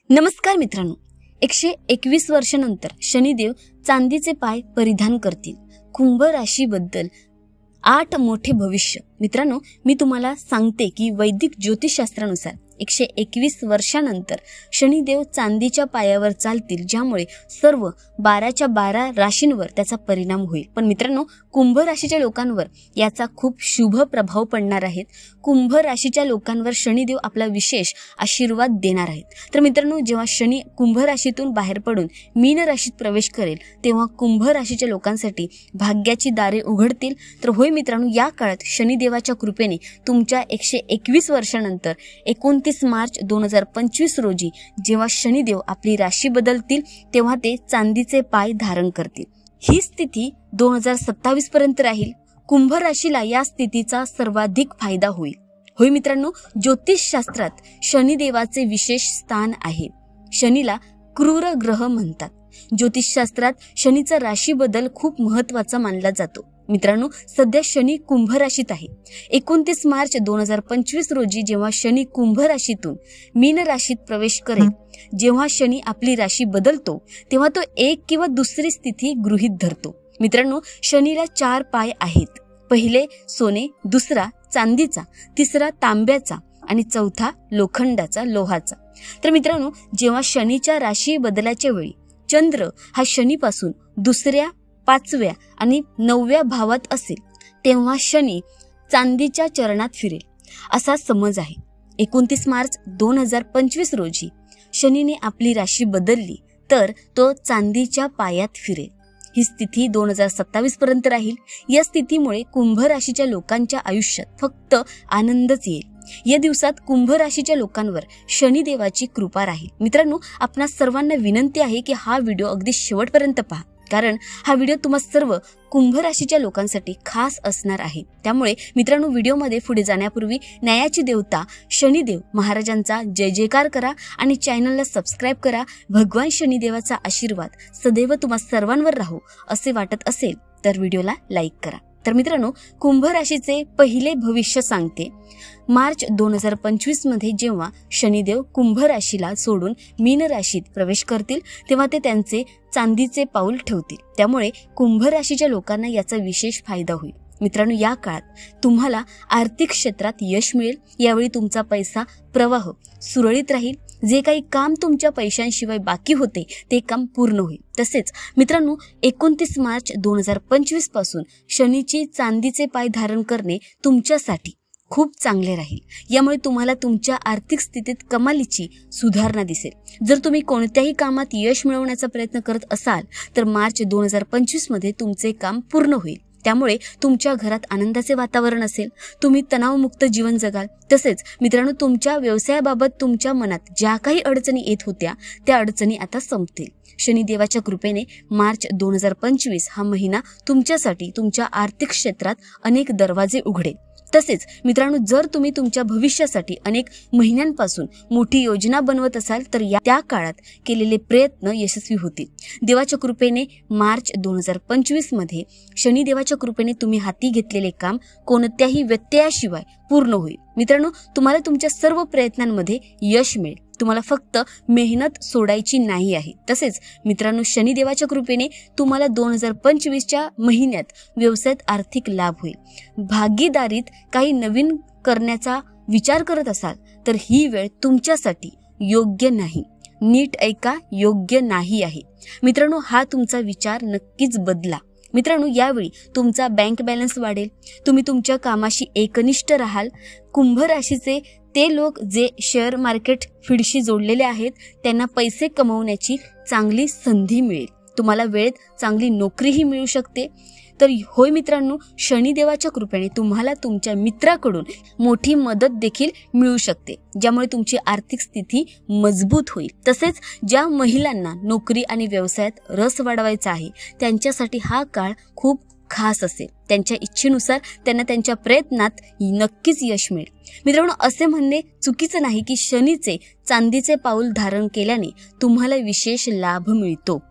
नमस्कार मित्रांनो, 121 वर्षानंतर शनिदेव चांदीचे पाय परिधान करतील. कुंभ राशीबद्दल 8 मोठे भविष्य. मित्रांनो, मी तुम्हाला सांगते की वैदिक ज्योतिषशास्त्रानुसार 121 वर्षानंतर शनिदेव चांदीच्या पायावर चालतील, ज्यामुळे सर्व 12च्या 12 राशींवर त्याचा परिणाम होईल. पण मित्रांनो, कुंभ राशीच्या लोकांवर याचा खूप शुभ प्रभाव पडणार आहे. कुंभ राशीच्या लोकांवर शनिदेव आपला विशेष आशीर्वाद देणार आहेत. तर मित्रांनो, जेव्हा शनी कुंभ राशीतून बाहेर पडून मीन राशीत प्रवेश करेल, तेव्हा कुंभ राशीच्या लोकांसाठी भाग्याची दारे उघडतील. तर होय मित्रांनो, या काळात शनिदेवाच्या कृपेने तुमच्या 121 वर्षानंतर 29 मार्च 2025 रोजी जेव्हा शनिदेव आपली राशी बदलतील, तेव्हा ते चांदीचे पाय धारण करतील. ही स्थिती 2027 पर्यंत राहील. कुंभ राशीला या स्थितीचा सर्वाधिक फायदा होईल. होय मित्रांनो, ज्योतिषशास्त्रात शनिदेवाचे विशेष स्थान आहे. शनीला क्रूर ग्रह म्हणतात. ज्योतिषशास्त्रात शनीचा राशी बदल खूप महत्त्वाचा मानला जातो. मित्रांनो, सध्या शनी कुंभ राशीत आहे. 29 मार्च 2025 रोजी जेव्हा शनी कुंभ राशीतून मीन राशीत प्रवेश करेल, जेव्हा शनी आपली राशी बदलतो, तेव्हा तो एक किंवा दुसरी स्थिती गृहीत धरतो. मित्रांनो, शनीला 4 पाय आहेत. पहिले सोने, दुसरा चांदीचा, तिसरा तांब्याचा आणि चौथा लोखंडाचा, लोहाचा. तर मित्रांनो, जेव्हा शनीच्या राशी बदलाच्या वेळी चंद्र हा शनीपासून दुसऱ्या, 5व्या आणि 9व्या भावात असेल, तेव्हा शनी चांदीच्या चरणात फिरेल असा समज आहे. 29 मार्च 2025 रोजी शनीने आपली राशी बदलली तर तो चांदीच्या पायात फिरेल. ही स्थिती 2027 पर्यंत राहील. या स्थितीमुळे कुंभ राशीच्या लोकांच्या आयुष्यात फक्त आनंदच येईल. या दिवसात कुंभ राशीच्या लोकांवर शनिदेवाची कृपा राहील. मित्रांनो, आपणा सर्वांना विनंती आहे की हा व्हिडिओ अगदी शेवटपर्यंत पहा, कारण हा व्हिडिओ तुम्हा सर्व कुंभ राशीच्या लोकांसाठी खास असणार आहे. त्यामुळे मित्रांनो, व्हिडिओमध्ये पुढे जाण्यापूर्वी न्यायाची देवता शनिदेव महाराजांचा जय जयकार करा आणि चॅनलला सबस्क्राईब करा. भगवान शनिदेवाचा आशीर्वाद सदैव तुम्हा सर्वांवर राहो असे वाटत असेल तर व्हिडिओला लाईक करा. तर मित्रांनो, कुंभ राशीचे पहिले भविष्य सांगते. मार्च 2025 मध्ये जेव्हा शनिदेव कुंभ राशीला सोडून मीन राशीत प्रवेश करतील, तेव्हा ते त्यांचे चांदीचे पाऊल ठेवतील. त्यामुळे कुंभ राशीच्या लोकांना याचा विशेष फायदा होईल. मित्रांनो, या काळात तुम्हाला आर्थिक क्षेत्रात यश मिळेल. यावेळी तुमचा पैसा प्रवाह सुरळीत राहील. जे काही काम तुमच्या पैशांशिवाय बाकी होते ते काम पूर्ण होईल. तसेच मित्रांनो, 29 मार्च 2025 पासून शनीची चांदीचे पाय धारण करणे तुमच्यासाठी खूप चांगले राहील. यामुळे तुम्हाला तुमच्या आर्थिक स्थितीत कमालीची सुधारणा दिसेल. जर तुम्ही कोणत्याही कामात यश मिळवण्याचा प्रयत्न करत असाल तर मार्च 2025 मध्ये तुमचे काम पूर्ण होईल. त्यामुळे तुमच्या घरात आनंदाचे वातावरण असेल. तुम्ही तणावमुक्त जीवन जगाल. तसेच मित्रांनो, तुमच्या व्यवसायाबाबत तुमच्या मनात ज्या काही अडचणी येत होत्या त्या अडचणी आता संपतील. शनिदेवाच्या कृपेने मार्च 2025 हा महिना तुमच्यासाठी तुमच्या आर्थिक क्षेत्रात अनेक दरवाजे उघडेल. तसेच मित्रांनो, जर तुम्ही तुमच्या भविष्यासाठी अनेक महिन्यांपासून मोठी योजना बनवत असाल तर त्या काळात केलेले प्रयत्न यशस्वी होतील. देवाच्या कृपेने मार्च 2025 मध्ये शनिदेवाच्या कृपेने तुम्ही हाती घेतलेले काम कोणत्याही व्यत्ययाशिवाय पूर्ण होईल. मित्रांनो, तुम्हाला तुमच्या सर्व प्रयत्नांमध्ये यश मिळेल. तुम्हाला फक्त मेहनत सोडायची नाही आहे. तसेच मित्रांनो, शनिदेवाच्या कृपेने तुम्हाला 2025च्या महिन्यात व्यवसायात आर्थिक लाभ होईल. भागीदारीत काही नवीन करण्याचा विचार करत असाल तर ही वेळ तुमच्यासाठी योग्य नाही. नीट ऐका, योग्य नाही आहे. मित्रांनो, हा तुमचा विचार नक्कीच बदला. मित्रांनो, यावेळी तुमचा बँक बॅलन्स वाढेल. तुम्ही तुमच्या कामाशी एकनिष्ठ राहाल. कुंभ राशीचे ते लोक जे शेअर मार्केट फील्डशी जोडलेले आहेत, त्यांना पैसे कमवण्याची चांगली संधी मिळेल. तुम्हाला वेळेत चांगली नोकरीही मिळू शकते. तर होय मित्रांनो, शनिदेवाच्या कृपेने तुम्हाला तुमच्या मित्राकडून मोठी मदत देखील मिळू शकते, ज्यामुळे तुमची आर्थिक स्थिती मजबूत होईल. तसेच ज्या महिलांना नोकरी आणि व्यवसायात रस वाढवायचा आहे त्यांच्यासाठी हा काळ खूप खास असेल. त्यांच्या इच्छेनुसार त्यांना त्यांच्या प्रयत्नात नक्कीच यश मिळेल. मित्रांनो, असे म्हणणे चुकीचं नाही की शनीचे चांदीचे पाऊल धारण केल्याने तुम्हाला विशेष लाभ मिळतो.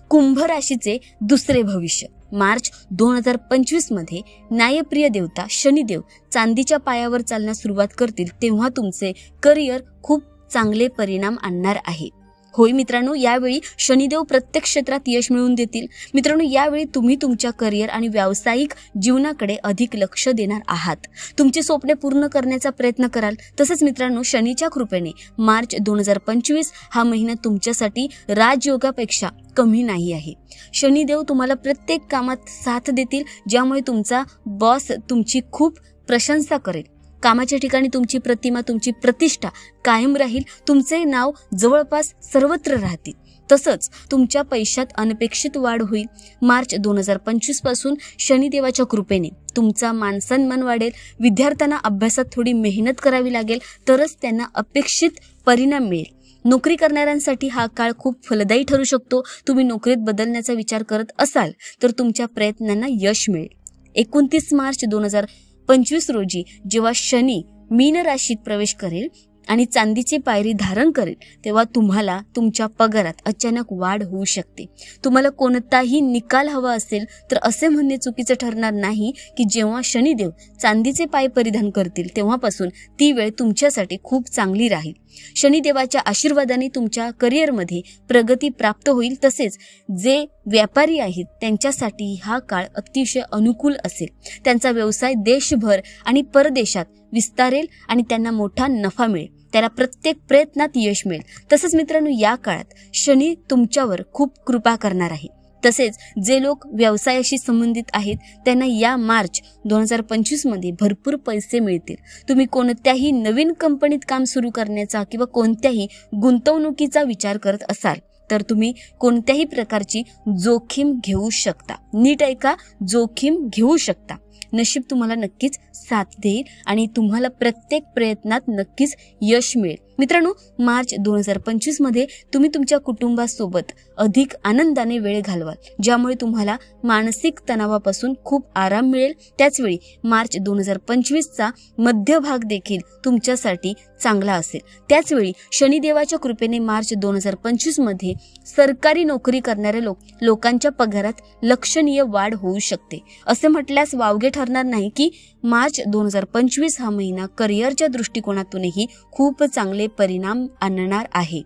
कुंभ राशीचे दुसरे भविष्य. मार्च 2025 मध्ये न्यायप्रिय देवता शनिदेव चांदीच्या पायावर चालण्यास सुरुवात करतील, तेव्हा तुमचे करिअर खूप चांगले परिणाम आणणार आहे. होय मित्रांनो, यावेळी शनिदेव प्रत्येक क्षेत्रात यश मिळवून देतील. मित्रांनो, यावेळी तुम्ही तुमच्या करिअर आणि व्यावसायिक जीवनाकडे अधिक लक्ष देणार आहात. तुमची स्वप्ने पूर्ण करण्याचा प्रयत्न कराल. तसंच मित्रांनो, शनीच्या कृपेने मार्च 2025 हा महिना तुमच्यासाठी राजयोगापेक्षा कमी नाही आहे. शनिदेव तुम्हाला प्रत्येक कामात साथ देतील, ज्यामुळे तुमचा बॉस तुमची खूप प्रशंसा करेल. कामाच्या ठिकाणी तुमची प्रतिमा, तुमची प्रतिष्ठा कायम राहील. तुमचे नाव जवळपास सर्वत्र राहतील. तसंच तुमच्या पैशात अनपेक्षित वाढ होईल. मार्च 2025 पासून शनिदेवाच्या कृपेने तुमचा मानसन्मान वाढेल. विद्यार्थ्यांना अभ्यासात थोडी मेहनत करावी लागेल, तरच त्यांना अपेक्षित परिणाम मिळेल. नोकरी करणाऱ्यांसाठी हा काळ खूप फलदायी ठरू शकतो. तुम्ही नोकरीत बदलण्याचा विचार करत असाल तर तुमच्या प्रयत्नांना यश मिळेल. 29 मार्च 2025 रोजी जेव्हा शनी मीन राशीत प्रवेश करेल आणि चांदीची पायरी धारण करेल, तेव्हा तुम्हाला तुमच्या पगारात अचानक वाढ होऊ शकते. तुम्हाला कोणताही निकाल हवा असेल तर असे म्हणणे चुकीचे ठरणार नाही की जेव्हा शनिदेव चांदीचे पाय परिधान करतील तेव्हापासून ती वेळ तुमच्यासाठी खूप चांगली राहील. शनिदेवाच्या आशीर्वादाने तुमच्या करिअरमध्ये प्रगती प्राप्त होईल. तसेच जे व्यापारी आहेत त्यांच्यासाठी हा काळ अतिशय अनुकूल असेल. त्यांचा व्यवसाय देशभर आणि परदेशात विस्तारेल आणि त्यांना मोठा नफा मिळेल. त्याला प्रत्येक प्रयत्नात यश मिळेल. तसंच मित्रांनो, या काळात शनी तुमच्यावर खूप कृपा करणार आहे. तसेच जे लोक व्यवसायाशी संबंधित आहेत त्यांना या मार्च 2025 मध्ये भरपूर पैसे मिळतील. तुम्ही कोणत्याही नवीन कंपनीत काम सुरू करण्याचा किंवा कोणत्याही गुंतवणुकीचा विचार करत असाल तर तुम्ही कोणत्याही प्रकारची जोखीम घेऊ शकता. नीट ऐका, जोखीम घेऊ शकता. नशीब तुम्हाला नक्कीच साथ देईल आणि तुम्हाला प्रत्येक प्रयत्नात नक्कीच यश मिळेल. मित्रांनो, मार्च 2025 मध्ये तुम्ही तुमच्या कुटुंबासोबत अधिक आनंदाने वेळ घालवाल, ज्यामुळे तुम्हाला मानसिक तणावापासून खूप आराम मिळेल. त्याचवेळी मार्च 2025चा मध्यभाग देखील तुमच्यासाठी चांगला असेल. त्याचवेळी शनिदेवाच्या कृपेने मार्च 2025 मध्ये सरकारी नोकरी करणाऱ्या लोकांच्या पगारात लक्षणीय वाढ होऊ शकते. असे म्हटल्यास वावगे ठरणार नाही की मार्च 2025 हा महिना करिअरच्या दृष्टिकोनातूनही खूप चांगले परिणाम आणणार आहे.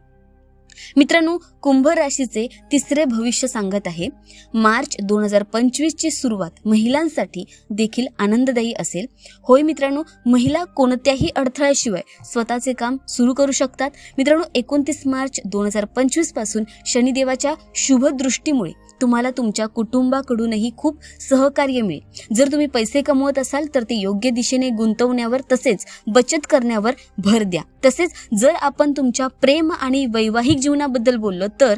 मित्रांनो, कुंभ राशीचे तिसरे भविष्य सांगत आहे. मार्च 2025 ची सुरुवात महिलांसाठी देखील आनंददायी असेल. होय मित्रांनो, महिला कोणत्याही अडथळ्याशिवाय स्वतःचे काम सुरू करू शकतात. मित्रांनो, 29 मार्च 2025 पासून शनिदेवाच्या शुभ दृष्टीमुळे तुम्हाला तुमच्या कुटुंबाकडूनही खूप सहकार्य मिळेल. जर तुम्ही पैसे कमवत असाल तर ते योग्य दिशेने गुंतवण्यावर तसेच बचत करण्यावर भर द्या. तसेच जर आपण तुमच्या प्रेम आणि वैवाहिक जीवनाबद्दल बोललो तर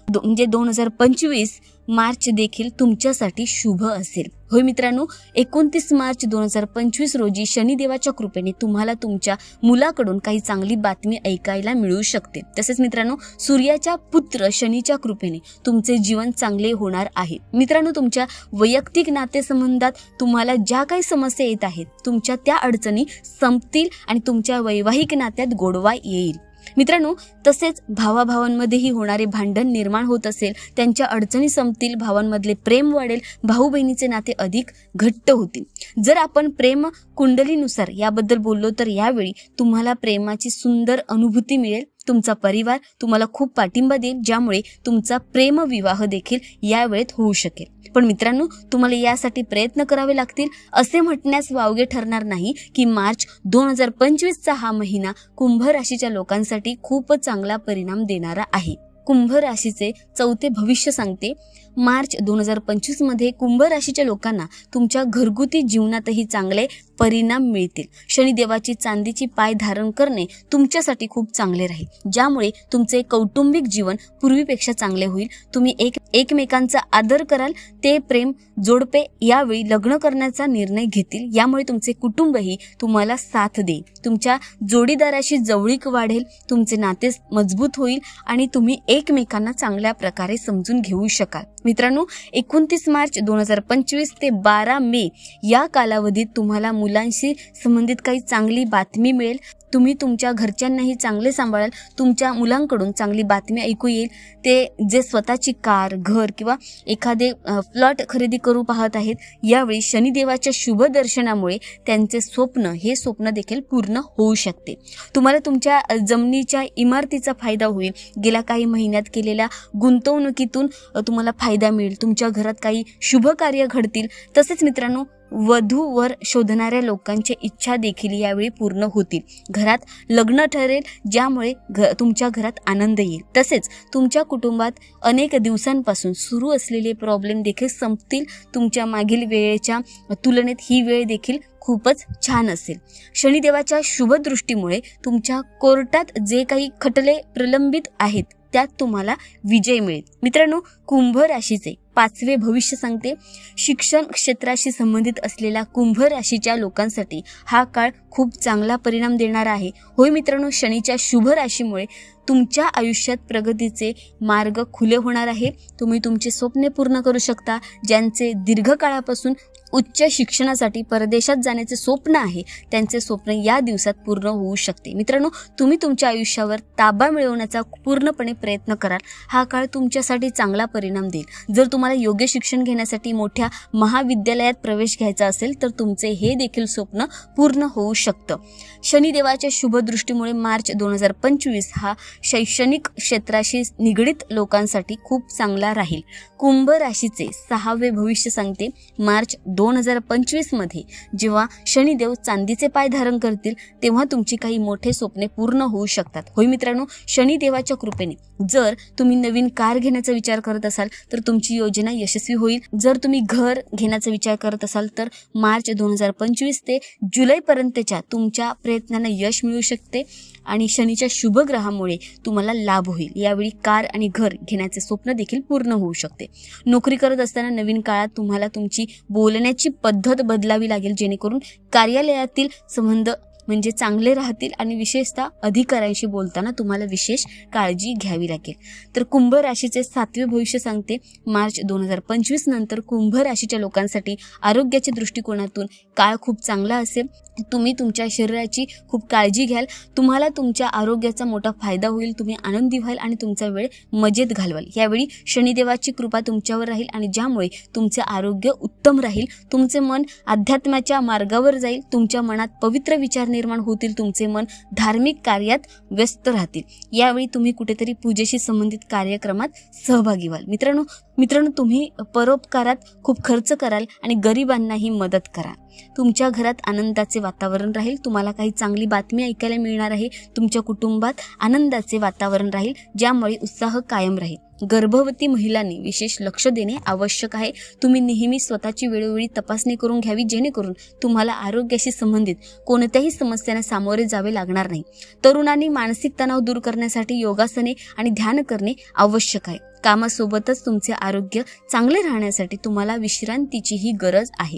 2025 मार्च देखील तुमच्यासाठी शुभ असेल. होय मित्रांनो, 29 मार्च 2025 रोजी शनिदेवाच्या कृपेने तुम्हाला तुमच्या मुलाकडून काही चांगली बातमी ऐकायला मिळू शकते. तसेच मित्रांनो, सूर्याच्या पुत्र शनीच्या कृपेने तुमचे जीवन चांगले होणार आहे. मित्रांनो, तुमच्या वैयक्तिक नातेसंबंधात तुम्हाला ज्या काही समस्या येत आहेत तुमच्या त्या अडचणी संपतील आणि तुमच्या वैवाहिक नात्यात गोडवा येईल. मित्रांनो, तसेच भावाभावांमध्येही होणारे भांडण निर्माण होत असेल, त्यांच्या अडचणी संपतील, भावांमधले प्रेम वाढेल, भाऊ बहिणीचे नाते अधिक घट्ट होतील. जर आपण प्रेम कुंडलीनुसार याबद्दल बोललो तर यावेळी तुम्हाला प्रेमाची सुंदर अनुभूती मिळेल. तुमचा परिवार तुम्हाला खूप पाठिंबा देईल, ज्यामुळे तुमचा प्रेम विवाह देखील यावेळेत होऊ शकेल. पण मित्रांनो, तुम्हाला यासाठी प्रयत्न करावे लागतील. असे म्हटण्यास वावगे ठरणार नाही की मार्च 2025चा हा महिना कुंभ राशीच्या लोकांसाठी खूप चांगला परिणाम देणारा आहे. कुंभ राशीचे चौथे भविष्य सांगते. मार्च 2025 मध्ये कुंभ राशीच्या लोकांना तुमच्या घरगुती जीवनातही चांगले परिणाम मिळतील. शनिदेवाची चांदीची पाय धारण करणे तुमच्यासाठी खूप चांगले राहील, ज्यामुळे तुमचे कौटुंबिक जीवन पूर्वीपेक्षा चांगले होईल. तुम्ही एकमेकांचा आदर कराल. ते प्रेम जोडपे यावेळी लग्न करण्याचा निर्णय घेतील, यामुळे तुमचे कुटुंबही तुम्हाला साथ देईल. तुमच्या जोडीदाराशी जवळीक वाढेल, तुमचे नाते मजबूत होईल आणि तुम्ही एकमेकांना चांगल्या प्रकारे समजून घेऊ शकाल. मित्रांनो, 29 मार्च 2025 ते 12 मे या कालावधीत तुम्हाला मुलांशी संबंधित काही चांगली बातमी मिळेल, तुम्ही तुमच्या घरच्यांनाही चांगले सांभाळाल, तुमच्या मुलांकडून चांगली बातमी ऐकू येईल. ते जे स्वतःची कार, घर किंवा एखादे प्लॉट खरेदी करू पाहत आहेत, यावेळी शनिदेवाच्या शुभ दर्शनामुळे त्यांचे स्वप्न हे स्वप्न देखील पूर्ण होऊ शकते. तुम्हाला तुमच्या जमिनीच्या इमारतीचा फायदा होईल. गेल्या काही महिन्यात केलेल्या गुंतवणुकीतून तुम्हाला फायदा मिळेल. तुमच्या घरात काही शुभ कार्य घडतील. तसेच मित्रांनो, वधू वर शोधणाऱ्या लोकांची इच्छा देखील यावेळी पूर्ण होतील. घरात लग्न ठरेल, ज्यामुळे तुमच्या घरात आनंद येईल. तसेच तुमच्या कुटुंबात अनेक दिवसांपासून सुरू असलेले प्रॉब्लेम देखील संपतील. तुमच्या मागील वेळेच्या तुलनेत ही वेळ देखील खूपच छान असेल. शनिदेवाच्या शुभ दृष्टीमुळे तुमच्या कोर्टात जे काही खटले प्रलंबित आहेत त्यात तुम्हाला विजय मिळेल. मित्रांनो, कुंभ राशीचे 5वे भविष्य सांगते. शिक्षण क्षेत्राशी संबंधित असलेल्या कुंभ राशीच्या लोकांसाठी हा काळ खूप चांगला परिणाम देणारा आहे. होय मित्रांनो, शनीच्या शुभ राशीमुळे तुमच्या आयुष्यात प्रगतीचे मार्ग खुले होणार आहे. तुम्ही तुमचे स्वप्ने पूर्ण करू शकता. ज्यांचे दीर्घकाळापासून उच्च शिक्षणासाठी परदेशात जाण्याचे स्वप्न आहे, त्यांचे स्वप्न या दिवसात पूर्ण होऊ शकते. मित्रांनो, तुम्ही तुमच्या आयुष्यावर ताबा मिळवण्याचा पूर्णपणे प्रयत्न कराल. हा काळ तुमच्यासाठी चांगला परिणाम देईल. जर तुम्हाला योग्य शिक्षण घेण्यासाठी मोठ्या महाविद्यालयात प्रवेश घ्यायचा असेल तर तुमचे हे देखील स्वप्न पूर्ण होऊ शकतं. शनिदेवाच्या शुभ दृष्टीमुळे मार्च 2025 हा शैक्षणिक क्षेत्राशी निगडीत लोकांसाठी खूप चांगला राहील. कुंभ राशीचे 6वे भविष्य सांगते. मार्च 2025 मध्ये जेव्हा शनिदेव चांदीचे पाय धारण करतील तेव्हा तुमची काही मोठे स्वप्ने पूर्ण होऊ शकतात. होय मित्रांनो, शनिदेवाच्या कृपेने जर तुम्ही नवीन कार घेण्याचा विचार करत असाल तर तुमची योजना यशस्वी होईल. जर तुम्ही घर घेण्याचा विचार करत असाल तर मार्च 2025 ते जुलैपर्यंतच्या तुमच्या प्रयत्नांना यश मिळू शकते आणि शनीच्या शुभ ग्रहामुळे तुम्हाला लाभ होईल. यावेळी कार आणि घर घेण्याचे स्वप्न देखील पूर्ण होऊ शकते. नोकरी करत असताना नवीन काळात तुम्हाला तुमची बोलण्याची पद्धत बदलावी लागेल, जेणेकरून कार्यालयातील संबंध म्हणजे चांगले राहतील आणि विशेषतः अधिकाऱ्यांशी बोलताना तुम्हाला विशेष काळजी घ्यावी लागेल. तर कुंभ राशीचे 7वे भविष्य सांगते. मार्च 2025 नंतर कुंभ राशीच्या लोकांसाठी आरोग्याच्या दृष्टिकोनातून काळ खूप चांगला असेल. तुम्ही तुमच्या शरीराची खूप काळजी घ्याल. तुम्हाला तुमच्या आरोग्याचा मोठा फायदा होईल. तुम्ही आनंदी व्हाल आणि तुमचा वेळ मजेत घालवाल. यावेळी शनिदेवाची कृपा तुमच्यावर राहील आणि ज्यामुळे तुमचे आरोग्य उत्तम राहील. तुमचे मन अध्यात्माच्या मार्गावर जाईल. तुमच्या मनात पवित्र विचार निर्माण होतील. तुमचे मन धार्मिक कार्यात व्यस्त राहतील. यावेळी तुम्ही कुठेतरी पूजेशी संबंधित कार्यक्रमात सहभागी व्हाल. मित्रांनो, तुम्ही परोपकारात खूप खर्च कराल आणि गरिबांनाही मदत कराल. तुमच्या घरात आनंदाचे वातावरण राहील. तुम्हाला काही चांगली बातमी ऐकायला मिळणार आहे. तुमच्या कुटुंबात आनंदाचे वातावरण राहील, ज्यामुळे उत्साह कायम राहील. गर्भवती महिलांनी विशेष लक्ष देणे आवश्यक आहे. तुम्ही नेहमी स्वतःची वेळोवेळी तपासणी करून घ्यावी, जेणेकरून तुम्हाला आरोग्याशी संबंधित कोणत्याही समस्यांना सामोरे जावे लागणार नाही. तरुणांनी मानसिक तणाव दूर करण्यासाठी योगासने आणि ध्यान करणे आवश्यक आहे. कामासोबतच तुमचे आरोग्य चांगले राहण्यासाठी तुम्हाला विश्रांतीचीही गरज आहे.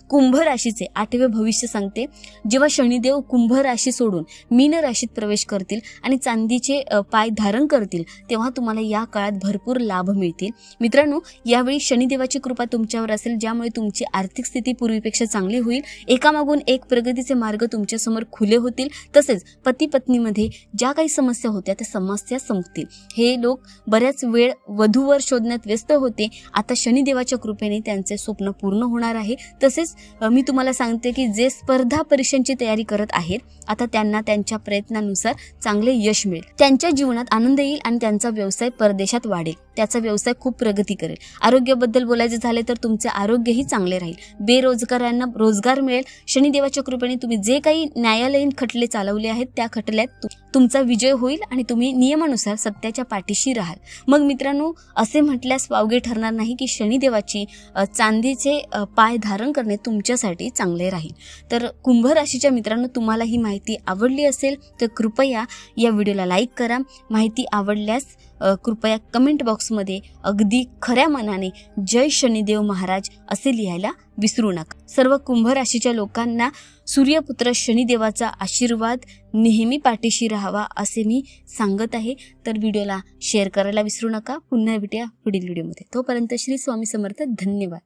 कुंभ राशीचे 8वे भविष्य सांगते. जेव्हा शनिदेव कुंभ राशी सोडून मीन राशीत प्रवेश करतील आणि चांदीचे पाय धारण करतील तेव्हा तुम्हाला या काळात भरपूर लाभ मिळतील. मित्रांनो, यावेळी शनिदेवाची कृपा तुमच्यावर असेल, ज्यामुळे तुमची आर्थिक स्थिती पूर्वीपेक्षा चांगली होईल. एकामागून एक प्रगतीचे मार्ग तुमच्यासमोर खुले होतील. तसेच पती पत्नीमध्ये ज्या काही समस्या होत्या त्या समस्या संपतील. हे लोक बऱ्याच वेळ वधूवर शोधण्यात व्यस्त होते. आता शनिदेवाच्या कृपेने त्यांचे स्वप्न पूर्ण होणार आहे. तसेच मी तुम्हाला सांगते की जे स्पर्धा परीक्षांची तयारी करत आहेत आता त्यांना त्यांच्या प्रयत्नानुसार चांगले यश मिळेल. त्यांच्या जीवनात आनंद येईल आणि त्यांचा व्यवसाय परदेशात वाढेल. त्याचा व्यवसाय खूप प्रगती करेल. आरोग्याबद्दल बोलायचे झाले तर तुमचे आरोग्यही चांगले राहील. बेरोजगारांना रोजगार मिळेल. शनिदेवाच्या कृपेने तुम्ही जे काही न्यायालयीन खटले चालवले आहेत त्या खटल्यात तुमचा विजय होईल आणि तुम्ही नियमानुसार सत्याच्या पाठीशी राहाल. मग मित्रांनो, असे म्हटल्यास वावगे ठरणार नाही की शनिदेवाची चांदीचे पाय धारण करणे तुमच्यासाठी चांगले राहील. तर कुंभ राशीच्या मित्रांनो, तुम्हाला ही माहिती आवडली असेल तर कृपया या व्हिडिओला लाईक करा. माहिती आवडल्यास कृपया कमेंट बॉक्समध्ये अगदी खऱ्या मनाने जय शनिदेव महाराज असे लिहायला विसरू नका. सर्व कुंभ राशीच्या लोकांना सूर्यपुत्र शनिदेवाचा आशीर्वाद नेहमी पाठीशी राहावा असे मी सांगत आहे. तर व्हिडिओला शेअर करायला विसरू नका. पुन्हा भेटूया पुढील व्हिडिओमध्ये. तोपर्यंत श्री स्वामी समर्थ. धन्यवाद.